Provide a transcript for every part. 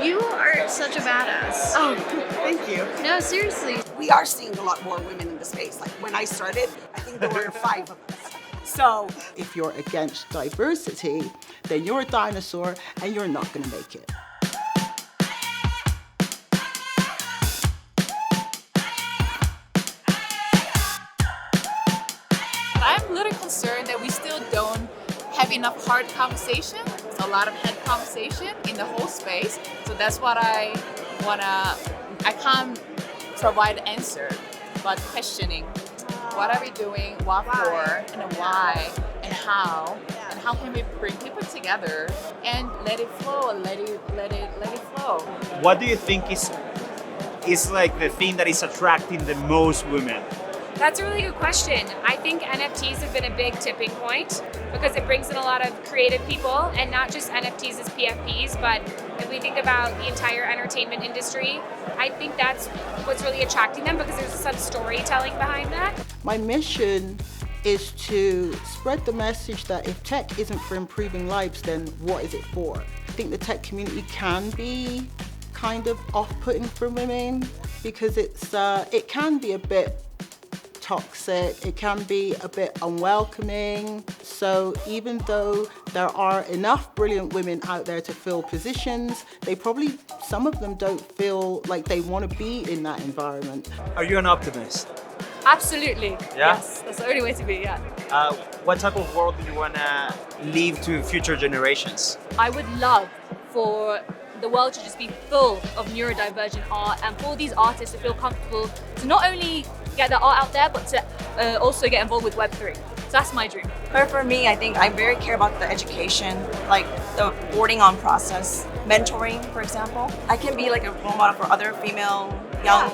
You are such a badass. Oh, thank you. No, seriously. We are seeing a lot more women in the space. Like when I started, I think there were 5 of us. So if you're against diversity, then you're a dinosaur and you're not going to make it. I'm a little concerned that we still don't have enough hard conversation, a lot of head conversation in the whole space. So that's what I can't provide an answer, but questioning what are we doing, what for, and why, and how can we bring people together and let it flow, let it flow. What do you think is like the thing that is attracting the most women? That's a really good question. I think NFTs have been a big tipping point because it brings in a lot of creative people, and not just NFTs as PFPs, but if we think about the entire entertainment industry, I think that's what's really attracting them because there's some storytelling behind that. My mission is to spread the message that if tech isn't for improving lives, then what is it for? I think the tech community can be kind of off-putting for women because it can be a bit toxic, it can be a bit unwelcoming. So even though there are enough brilliant women out there to fill positions, some of them don't feel like they want to be in that environment. Are you an optimist? Absolutely. Yeah? Yes, that's the only way to be, yeah. What type of world do you want to leave to future generations? I would love for the world to just be full of neurodivergent art and for these artists to feel comfortable to not only get their art out there, but to also get involved with Web3. So that's my dream. For me, I think I very care about the education, like the boarding on process, mentoring, for example. I can be like a role model for other female young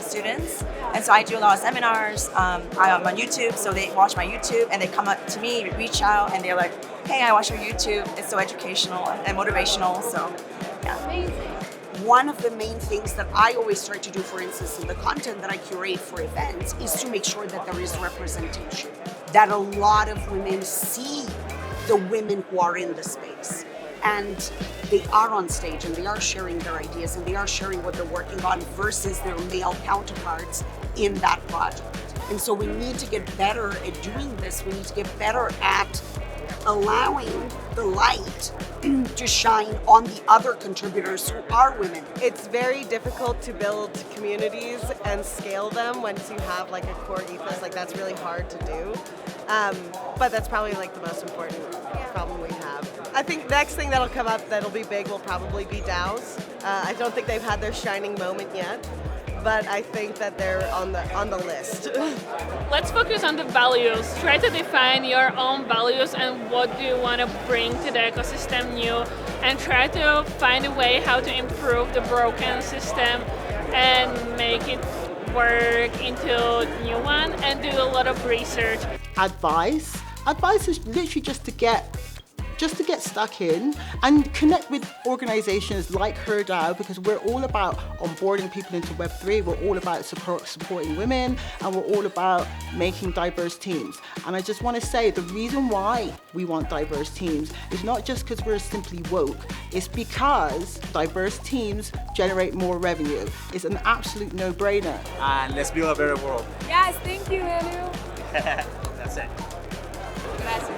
students. And so I do a lot of seminars. I'm on YouTube, so they watch my YouTube and they come up to me, reach out, and they're like, hey, I watch your YouTube. It's so educational and motivational. So, yeah. Amazing. One of the main things that I always try to do, for instance, in the content that I curate for events, is to make sure that there is representation, that a lot of women see the women who are in the space. And they are on stage and they are sharing their ideas and they are sharing what they're working on versus their male counterparts in that project. And so we need to get better at doing this. We need to get better at allowing the light to shine on the other contributors who are women. It's very difficult to build communities and scale them once you have like a core ethos. Like that's really hard to do. But that's probably like the most important problem we have. I think next thing that'll come up that'll be big will probably be DAOs. I don't think they've had their shining moment yet, but I think that they're on the list. Let's focus on the values. Try to define your own values and what do you want to bring to the ecosystem new, and try to find a way how to improve the broken system and make it work into a new one, and do a lot of research. Advice is literally just to get stuck in and connect with organizations like HerDAO, because we're all about onboarding people into Web3, we're all about supporting women, and we're all about making diverse teams. And I just want to say the reason why we want diverse teams is not just because we're simply woke, it's because diverse teams generate more revenue. It's an absolute no-brainer. And let's build a better world. Yes, thank you, Manu. That's it. Gracias.